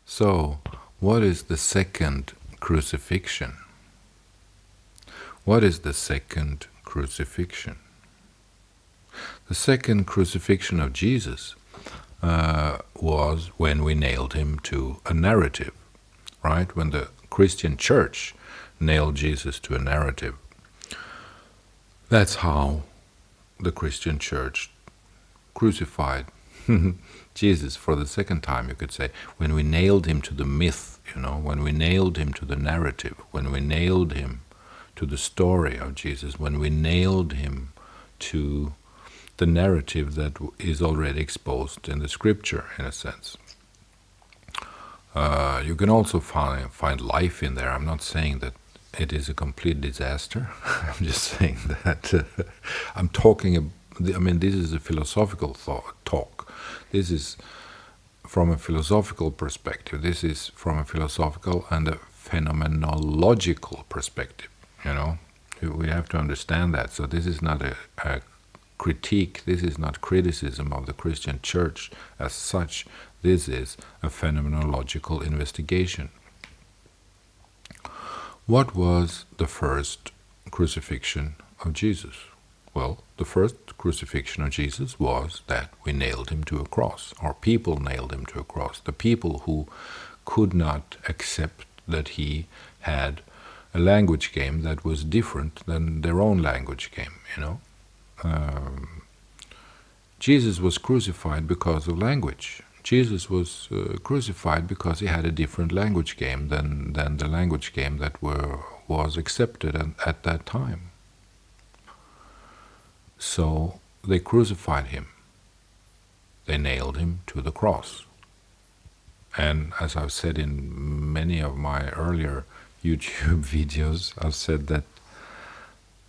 So, what is the second crucifixion? What is the second crucifixion? The second crucifixion of Jesus was when we nailed him to a narrative, right? When the Christian church nailed Jesus to a narrative. That's how the Christian church crucified Jesus for the second time, you could say, when we nailed him to the myth, when we nailed him to the narrative, when we nailed him to the story of Jesus, when we nailed him to the narrative that is already exposed in the scripture, in a sense. You can also find life in there. I'm not saying that it is a complete disaster. I'm just saying that I'm talking. This is a philosophical talk. This is from a philosophical perspective. This is from a philosophical and a phenomenological perspective. We have to understand that. So this is not a critique. This is not criticism of the Christian church as such. This is a phenomenological investigation. What was the first crucifixion of Jesus? Well, the first crucifixion of Jesus was that we nailed him to a cross, or people nailed him to a cross. The people who could not accept that he had a language game that was different than their own language game, Jesus was crucified because of language. Jesus was crucified because he had a different language game than the language game that was accepted at that time. So they crucified him. They nailed him to the cross. And as I've said in many of my earlier YouTube videos, I've said that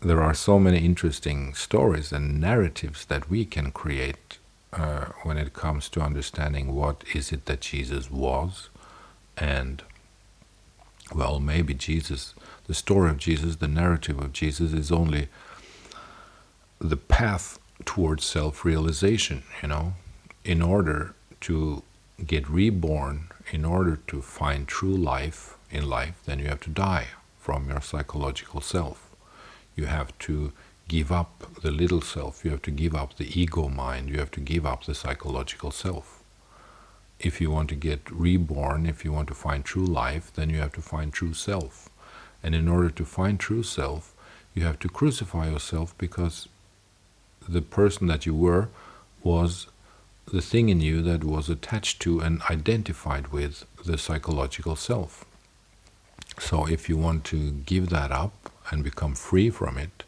there are so many interesting stories and narratives that we can create when it comes to understanding what is it that Jesus was. And, well, maybe Jesus, the story of Jesus, the narrative of Jesus is only the path towards self-realization, In order to get reborn, in order to find true life in life, then you have to die from your psychological self. You have to give up the little self. You have to give up the ego mind. You have to give up the psychological self. If you want to get reborn, if you want to find true life, then you have to find true self. And in order to find true self, you have to crucify yourself, because the person that you were was the thing in you that was attached to and identified with the psychological self. So if you want to give that up and become free from it,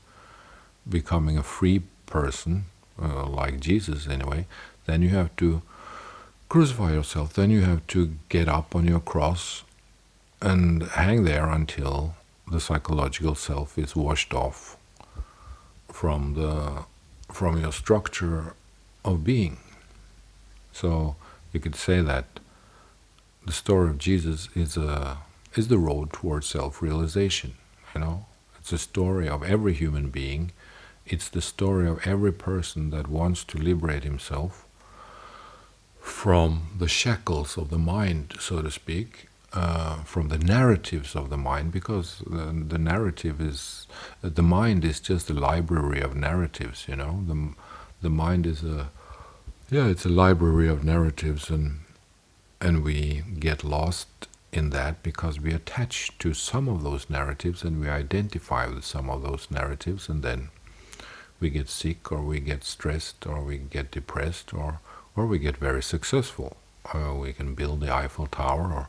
becoming a free person, like Jesus anyway, then you have to crucify yourself. Then you have to get up on your cross and hang there until the psychological self is washed off from your structure of being. So you could say that the story of Jesus is the road towards self-realization. It's a story of every human being. It's the story of every person that wants to liberate himself from the shackles of the mind, so to speak, from the narratives of the mind, because the narrative is, the mind is just a library of narratives, The mind is it's a library of narratives, and we get lost in that because we attach to some of those narratives and we identify with some of those narratives, and then we get sick, or we get stressed, or we get depressed, or we get very successful. We can build the Eiffel Tower or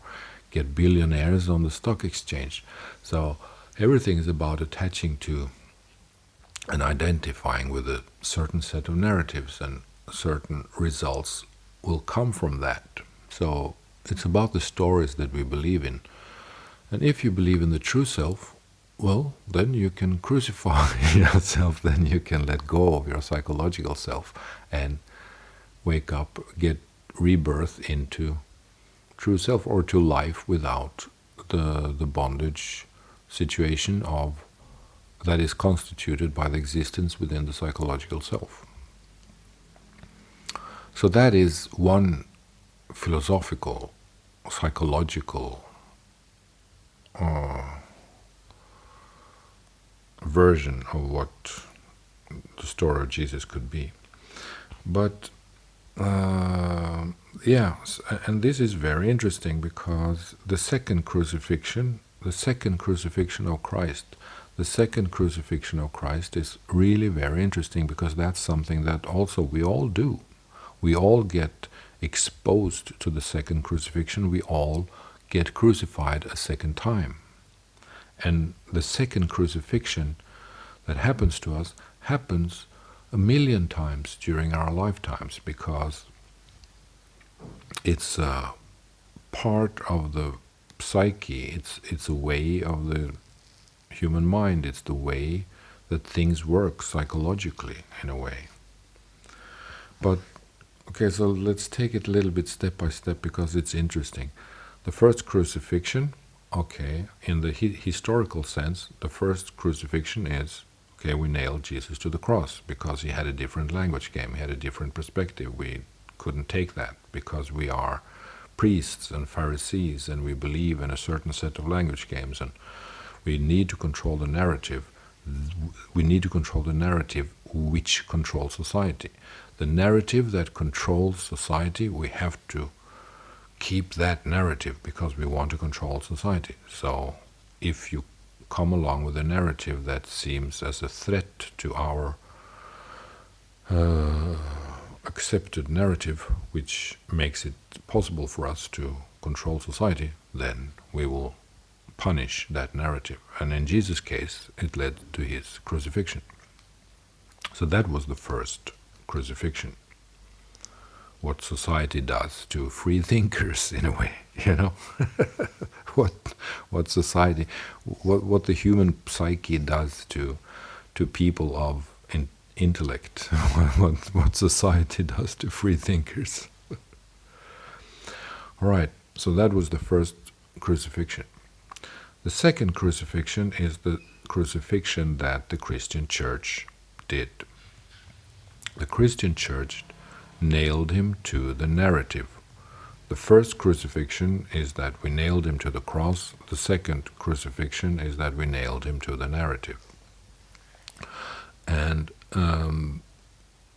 get billionaires on the stock exchange. So everything is about attaching to and identifying with a certain set of narratives, and certain results will come from that. So it's about the stories that we believe in. And if you believe in the true self, well, then you can crucify yourself, then you can let go of your psychological self and wake up, get rebirth into true self, or to life without the bondage situation of that is constituted by the existence within the psychological self. So that is one philosophical psychological version of what the story of Jesus could be. But and this is very interesting because the second crucifixion of Christ, is really very interesting, because that's something that also we all do. We all get exposed to the second crucifixion. We all get crucified a second time. And the second crucifixion that happens to us happens 1,000,000 times during our lifetimes, because it's a part of the psyche. It's a way of the human mind. It's the way that things work psychologically, in a way. But okay, so let's take it a little bit step by step, because it's interesting. The first crucifixion, okay, in the historical sense, the first crucifixion is, okay, we nailed Jesus to the cross because he had a different language game, he had a different perspective. We couldn't take that because we are priests and Pharisees, and we believe in a certain set of language games, and we need to control the narrative. We need to control the narrative which controls society. The narrative that controls society, we have to keep that narrative because we want to control society. So if you come along with a narrative that seems as a threat to our accepted narrative, which makes it possible for us to control society, then we will punish that narrative. And in Jesus' case, it led to his crucifixion. So that was the first crucifixion. What society does to free thinkers, in a way, what society, what the human psyche does to people of intellect, what society does to free thinkers. All right, so that was the first crucifixion. The second crucifixion is the crucifixion that the Christian church did. The Christian church nailed him to the narrative. The first crucifixion is that we nailed him to the cross. The second crucifixion is that we nailed him to the narrative. And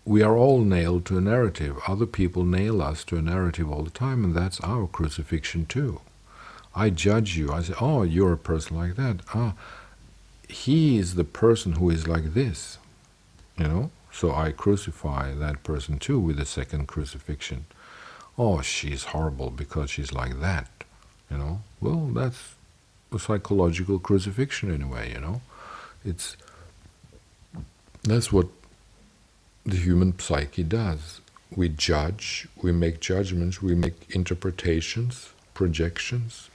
we are all nailed to a narrative. Other people nail us to a narrative all the time, and that's our crucifixion too. I judge you. I say, oh, you're a person like that. He is the person who is like this, So I crucify that person too with the second crucifixion. Oh, she's horrible because she's like that, Well, that's a psychological crucifixion in a way, That's what the human psyche does. We judge, we make judgments, we make interpretations, projections,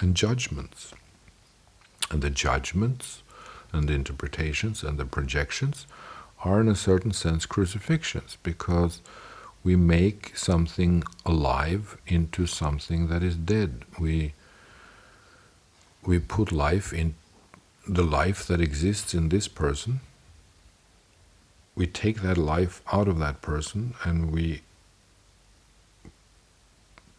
and judgments. And the judgments and the interpretations and the projections are in a certain sense crucifixions, because we make something alive into something that is dead. We put life in the life that exists in this person. We take that life out of that person, and we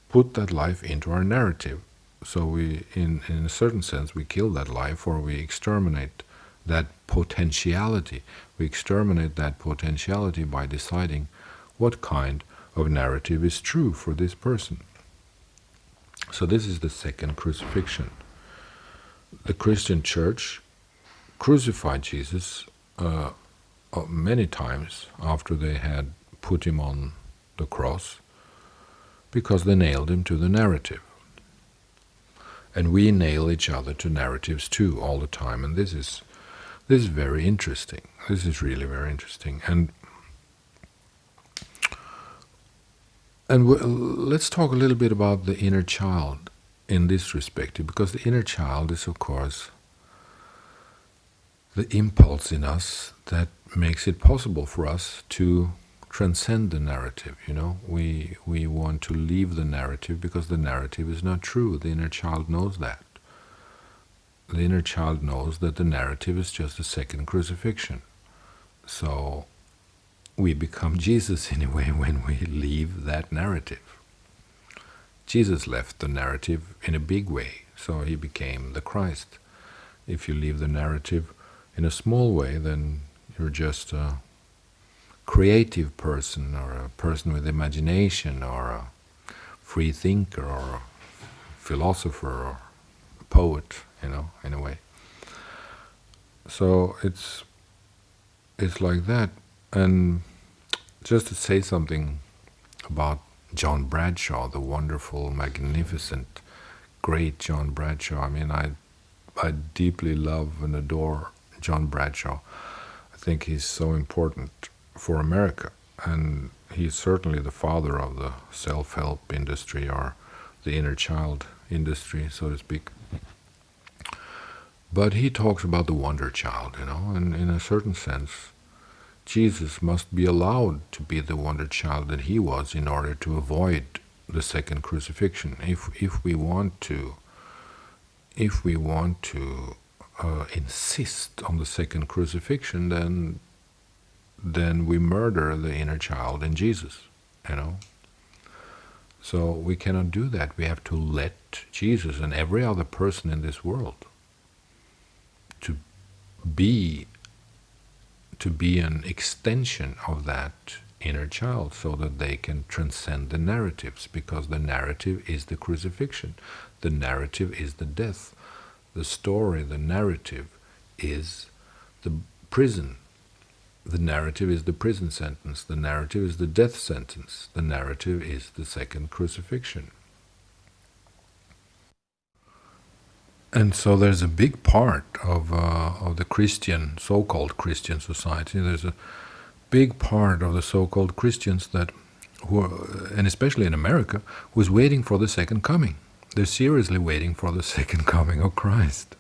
put that life into our narrative. So we, in a certain sense, we kill that life, or we exterminate that potentiality. We exterminate that potentiality by deciding what kind of narrative is true for this person. So this is the second crucifixion. The Christian church crucified Jesus many times after they had put him on the cross, because they nailed him to the narrative. And we nail each other to narratives too all the time, and this is very interesting. This is really very interesting. And let's talk a little bit about the inner child in this respect, because the inner child is, of course, the impulse in us that makes it possible for us to transcend the narrative. We want to leave the narrative because the narrative is not true. The inner child knows that. The inner child knows that the narrative is just a second crucifixion. So we become Jesus in a way when we leave that narrative. Jesus left the narrative in a big way, so he became the Christ. If you leave the narrative in a small way, then you're just a creative person, or a person with imagination, or a free thinker, or a philosopher, or a poet, in a way. So it's like that. And just to say something about John Bradshaw, the wonderful, magnificent, great John Bradshaw. I mean, I deeply love and adore John Bradshaw. I think he's so important for America, and he's certainly the father of the self-help industry, or the inner child industry, so to speak. But he talks about the wonder child, and in a certain sense, Jesus must be allowed to be the wonder child that he was in order to avoid the second crucifixion. If we want to insist on the second crucifixion, then we murder the inner child in Jesus. So we cannot do that. We have to let Jesus and every other person in this world to be an extension of that inner child, so that they can transcend the narratives, because the narrative is the crucifixion, the narrative is the death, the story, the narrative is the prison, the narrative is the prison sentence, the narrative is the death sentence, the narrative is the second crucifixion. And so there's a big part of the Christian, so-called Christian society. There's a big part of the so-called Christians and especially in America, who's waiting for the second coming. They're seriously waiting for the second coming of Christ.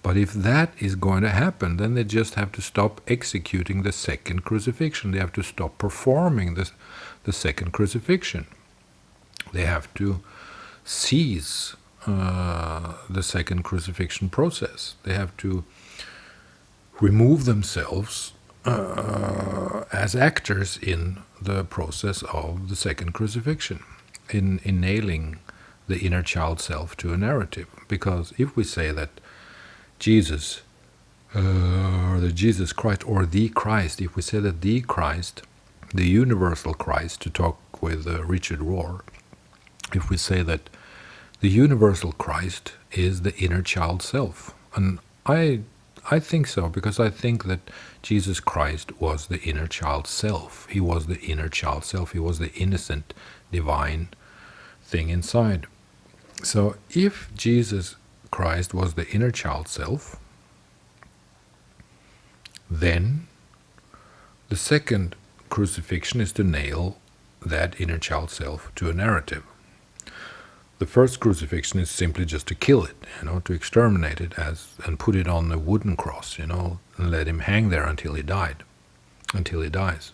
But if that is going to happen, then they just have to stop executing the second crucifixion. They have to stop performing the second crucifixion. They have to cease the second crucifixion process. They have to remove themselves as actors in the process of the second crucifixion, in nailing the inner child self to a narrative. Because if we say that Jesus, or the Jesus Christ, or the Christ, if we say that the Christ, the universal Christ, to talk with Richard Rohr, if we say that the universal Christ is the inner child self. And I think so, because I think that Jesus Christ was the inner child self. He was the inner child self. He was the innocent, divine thing inside. So if Jesus Christ was the inner child self, then the second crucifixion is to nail that inner child self to a narrative. The first crucifixion is simply just to kill it, to exterminate it and put it on a wooden cross, and let him hang there until he dies.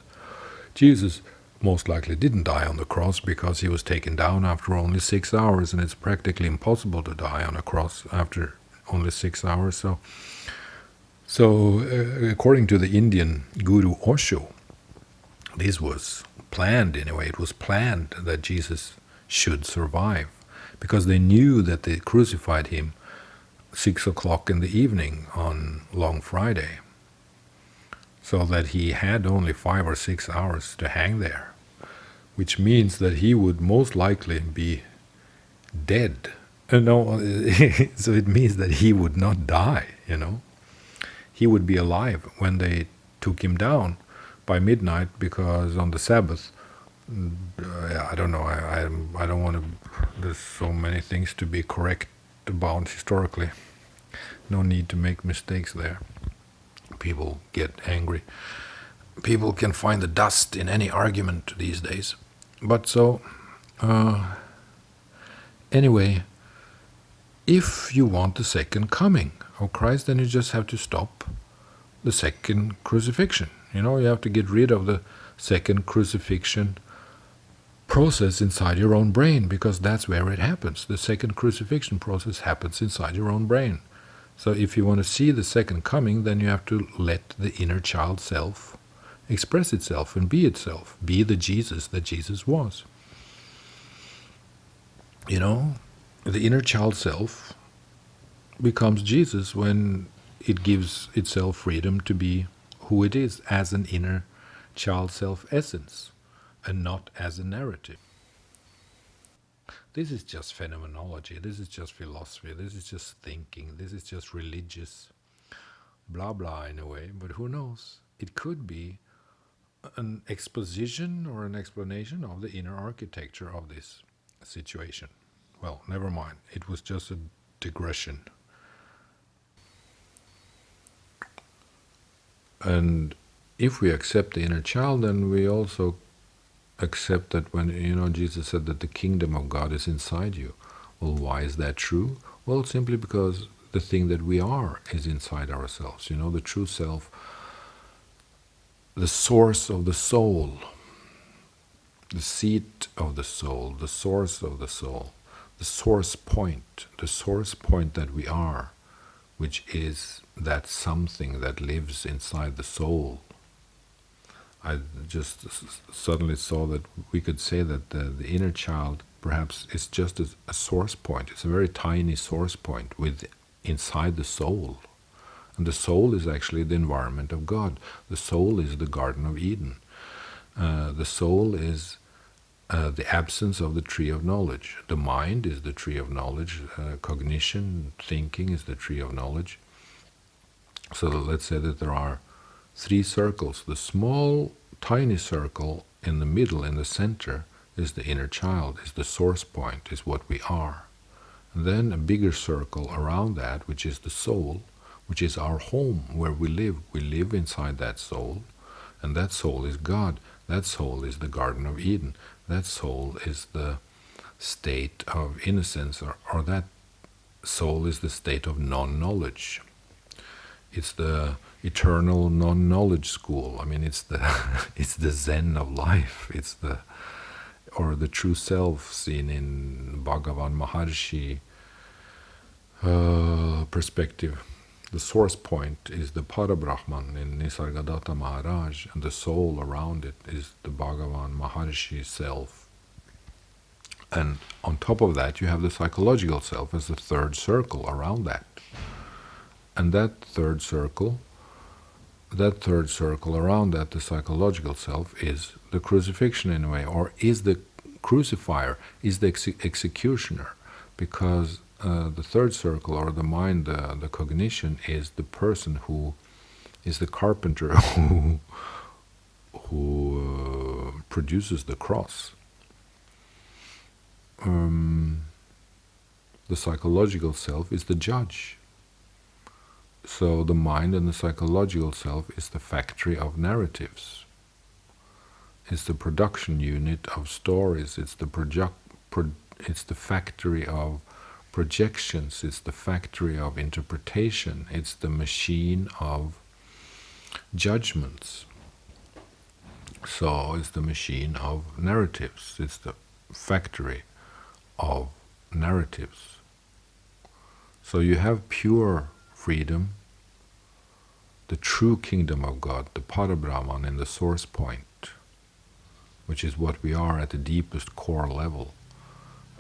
Jesus most likely didn't die on the cross, because he was taken down after only 6 hours, and it's practically impossible to die on a cross after only 6 hours. So according to the Indian guru Osho, this was planned in a way. It was planned that Jesus should survive, because they knew that they crucified him 6 o'clock in the evening on Long Friday, so that he had only 5 or 6 hours to hang there, which means that he would most likely be dead. So it means that he would not die, He would be alive when they took him down by midnight, because on the Sabbath, I don't know, I don't want to, there's so many things to be correct about historically. No need to make mistakes there. People get angry. People can find the dust in any argument these days. But so, anyway, if you want the second coming of Christ, then you just have to stop the second crucifixion. You have to get rid of the second crucifixion process inside your own brain, because that's where it happens. The second crucifixion process happens inside your own brain. So if you want to see the second coming, then you have to let the inner child self express itself and be itself, be the Jesus that Jesus was. You know, the inner child self becomes Jesus when it gives itself freedom to be who it is as an inner child self essence and not as a narrative. This is just phenomenology, this is just philosophy, this is just thinking, this is just religious blah blah in a way, but who knows? It could be an exposition or an explanation of the inner architecture of this situation. Well, never mind, it was just a digression. And if we accept the inner child, then we also accept that when, Jesus said that the kingdom of God is inside you. Well, why is that true? Well, simply because the thing that we are is inside ourselves. The true self, the source of the soul, the seat of the soul, the source of the soul, the source point that we are, which is that something that lives inside the soul. I just suddenly saw that we could say that the inner child perhaps is just a source point. It's a very tiny source point inside the soul. And the soul is actually the environment of God. The soul is the Garden of Eden. The soul is the absence of the tree of knowledge. The mind is the tree of knowledge. Cognition, thinking is the tree of knowledge. So let's say that there are 3 circles. The small, tiny circle in the middle, in the center, is the inner child, is the source point, is what we are. And then a bigger circle around that, which is the soul, which is our home, where we live. We live inside that soul, and that soul is God. That soul is the Garden of Eden. That soul is the state of innocence, or that soul is the state of non-knowledge. It's the eternal non-knowledge school. I mean, it's the it's the Zen of life. It's the true self seen in Bhagavan Maharshi perspective. The source point is the Parabrahman in Nisargadatta Maharaj, and the soul around it is the Bhagavan Maharshi self. And on top of that, you have the psychological self as the third circle around that. And that third circle around that, the psychological self, is the crucifixion in a way, or is the crucifier, is the executioner, because the third circle, or the mind, the cognition, is the person who is the carpenter who produces the cross. The psychological self is the judge. So the mind and the psychological self is the factory of narratives. It's the production unit of stories. It's the factory of projections. It's the factory of interpretation. It's the machine of judgments. So it's the machine of narratives. It's the factory of narratives. So you have pure freedom, the true kingdom of God, the Parabrahman in the source point, which is what we are at the deepest core level.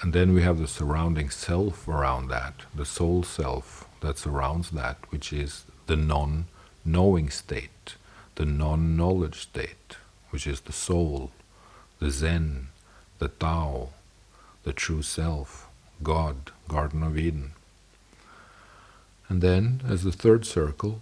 And then we have the surrounding self around that, the soul self that surrounds that, which is the non-knowing state, the non-knowledge state, which is the soul, the Zen, the Tao, the true self, God, Garden of Eden. And then, as the third circle,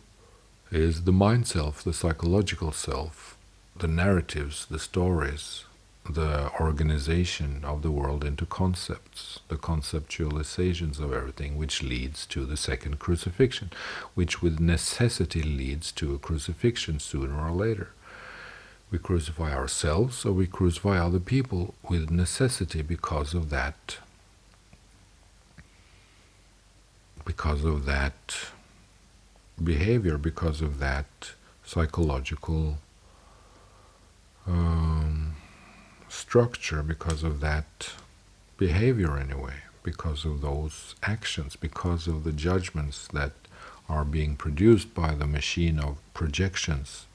is the mind self, the psychological self, the narratives, the stories, the organization of the world into concepts, the conceptualizations of everything, which leads to the second crucifixion, which with necessity leads to a crucifixion sooner or later. We crucify ourselves, or we crucify other people with necessity because of that behavior, because of that psychological structure, because of that behavior anyway, because of those actions, because of the judgments that are being produced by the machine of projections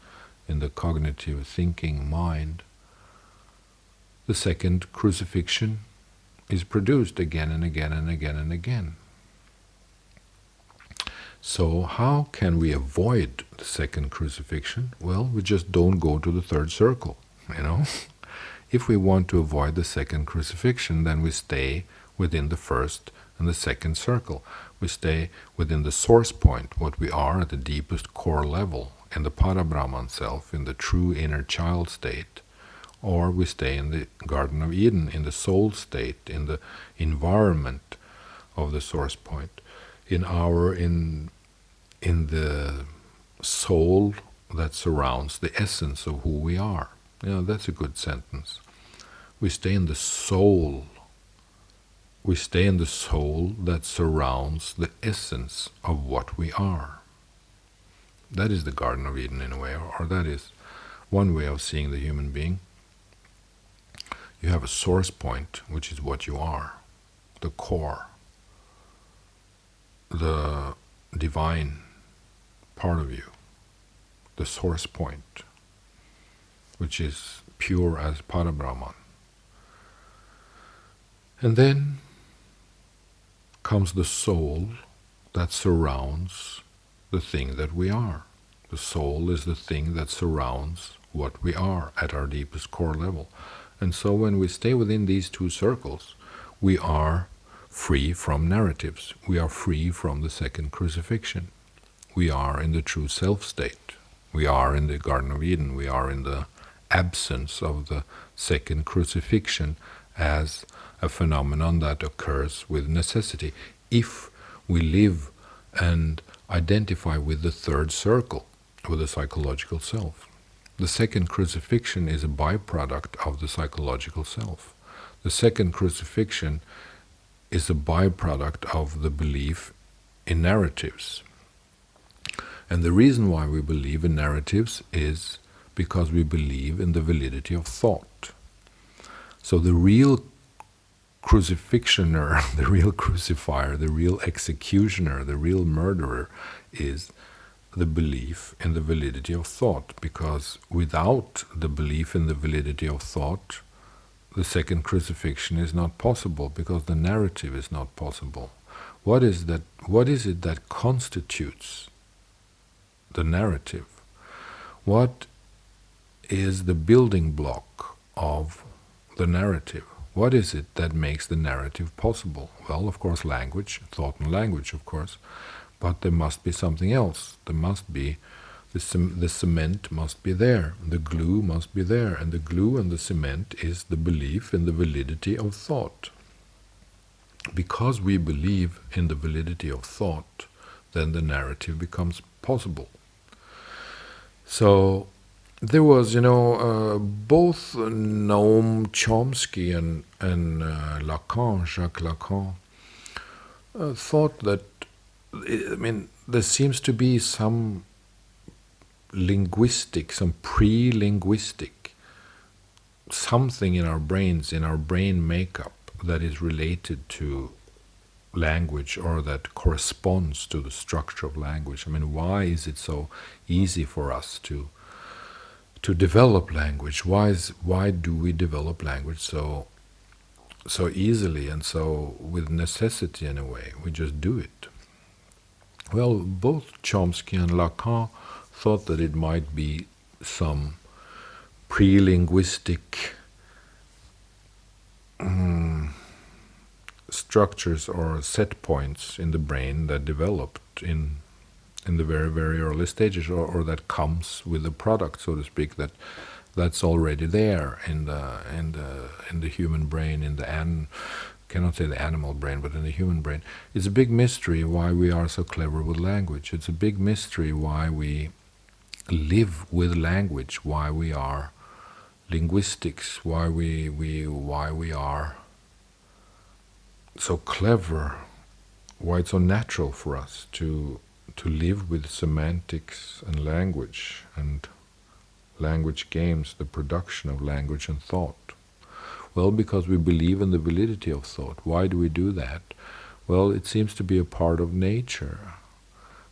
in the cognitive thinking mind. The second crucifixion is produced again and again and again and again. So how can we avoid the second crucifixion? Well, we just don't go to the third circle, you know. If we want to avoid the second crucifixion, then we stay within the first and the second circle. We stay within the source point, what we are at the deepest core level, in the Parabrahman self, in the true inner child state, or we stay in the Garden of Eden, in the soul state, in the environment of the source point, in the soul that surrounds the essence of who we are. You know, that's a good sentence. We stay in the soul. We stay in the soul that surrounds the essence of what we are. That is the Garden of Eden in a way, or that is one way of seeing the human being. You have a source point, which is what you are, the core, the divine part of you, the source point, which is pure as Parabrahman. And then comes the soul that surrounds the thing that we are. The soul is the thing that surrounds what we are at our deepest core level. And so when we stay within these two circles, we are free from narratives. We are free from the second crucifixion. We are in the true self state. We are in the Garden of Eden. We are in the absence of the second crucifixion as a phenomenon that occurs with necessity, if we live and identify with the third circle, with the psychological self. The second crucifixion is a byproduct of the psychological self. The second crucifixion is a byproduct of the belief in narratives. And the reason why we believe in narratives is because we believe in the validity of thought. So the real crucifixioner, the real crucifier, the real executioner, the real murderer is the belief in the validity of thought, because without the belief in the validity of thought, the second crucifixion is not possible, because the narrative is not possible. What is it that constitutes the narrative? What is the building block of the narrative? What is it that makes the narrative possible? Well, of course, language, thought and language, of course. But there must be something else. There must be, the cement must be there, the glue must be there, and the glue and the cement is the belief in the validity of thought. Because we believe in the validity of thought, then the narrative becomes possible. So there was, both Noam Chomsky and Lacan, Jacques Lacan, thought that, there seems to be some linguistic, some pre-linguistic, something in our brains, in our brain makeup, that is related to language, or that corresponds to the structure of language. Why is it so easy for us to develop language? Why do we develop language so easily and so with necessity in a way? We just do it. Well, both Chomsky and Lacan thought that it might be some pre-linguistic structures or set points in the brain that developed in the very, very early stages, or that comes with the product, so to speak, that's already there in the human brain, cannot say the animal brain, but in the human brain. It's a big mystery why we are so clever with language. It's a big mystery why we live with language, why we are linguistics, why we are so clever, why it's so natural for us to live with semantics and language games, the production of language and thought. Well, because we believe in the validity of thought. Why do we do that? Well, it seems to be a part of nature.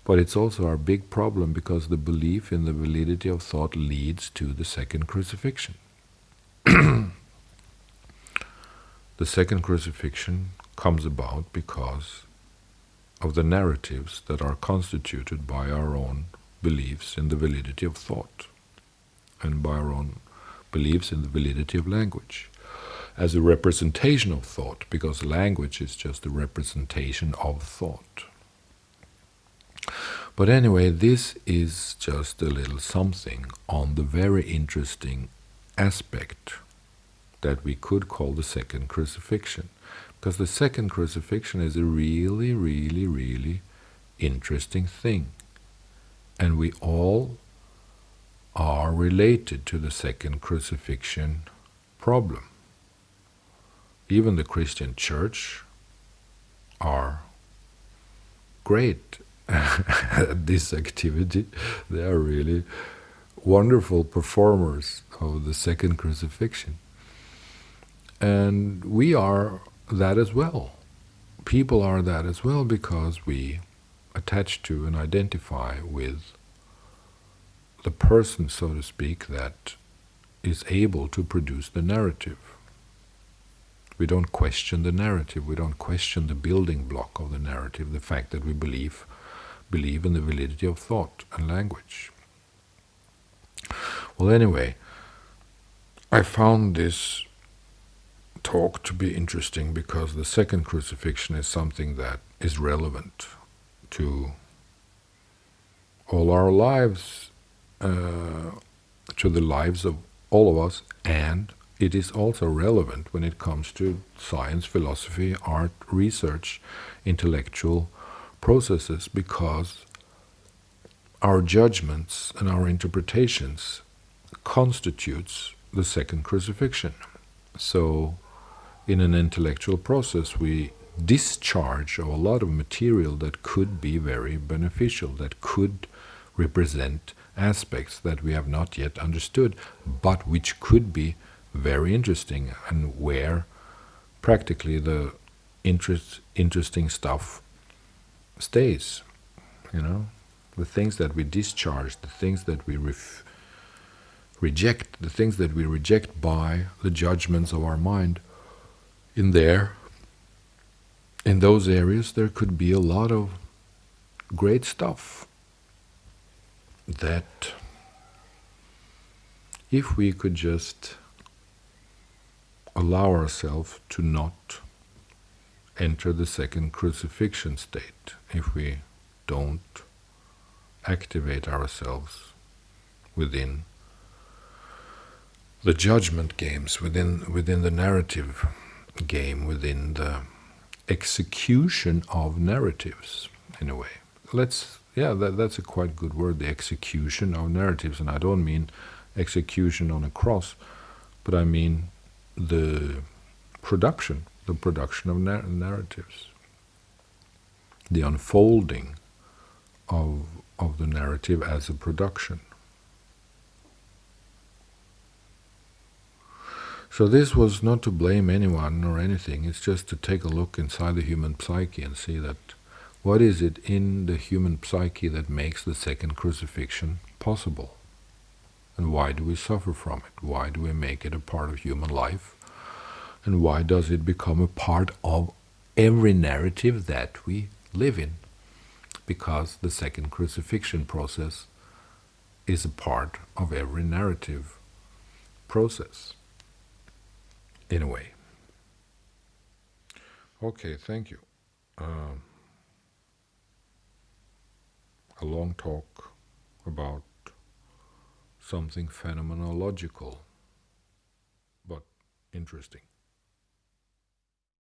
But it's also our big problem, because the belief in the validity of thought leads to the second crucifixion. The second crucifixion comes about because of the narratives that are constituted by our own beliefs in the validity of thought and by our own beliefs in the validity of language as a representation of thought, because language is just a representation of thought. But anyway, this is just a little something on the very interesting aspect that we could call the second crucifixion. Because the second crucifixion is a really, really, really interesting thing. And we all are related to the second crucifixion problem. Even the Christian church are great at this activity. They are really wonderful performers of the second crucifixion. And we are that as well. People are that as well because we attach to and identify with the person, so to speak, that is able to produce the narrative. We don't question the narrative. We don't question the building block of the narrative, the fact that we believe in the validity of thought and language. Well, anyway, I found this talk to be interesting because the second crucifixion is something that is relevant to all our lives, to the lives of all of us, and it is also relevant when it comes to science, philosophy, art, research, intellectual processes, because our judgments and our interpretations constitutes the second crucifixion. So in an intellectual process, we discharge of a lot of material that could be very beneficial, that could represent aspects that we have not yet understood, but which could be very interesting, and where practically the interesting stuff stays. The things that we discharge, the things that we reject, the things that we reject by the judgments of our mind, in those areas there could be a lot of great stuff that, if we could just allow ourselves to not enter the second crucifixion state, if we don't activate ourselves within the judgment games, within the narrative game, within the execution of narratives, in a way. That's a quite good word, the execution of narratives. And I don't mean execution on a cross, but I mean the production of narratives, the unfolding of the narrative as a production. So this was not to blame anyone or anything, it's just to take a look inside the human psyche and see that what is it in the human psyche that makes the second crucifixion possible? And why do we suffer from it? Why do we make it a part of human life? And why does it become a part of every narrative that we live in? Because the second crucifixion process is a part of every narrative process, in a way. Okay, thank you. A long talk about something phenomenological, but interesting.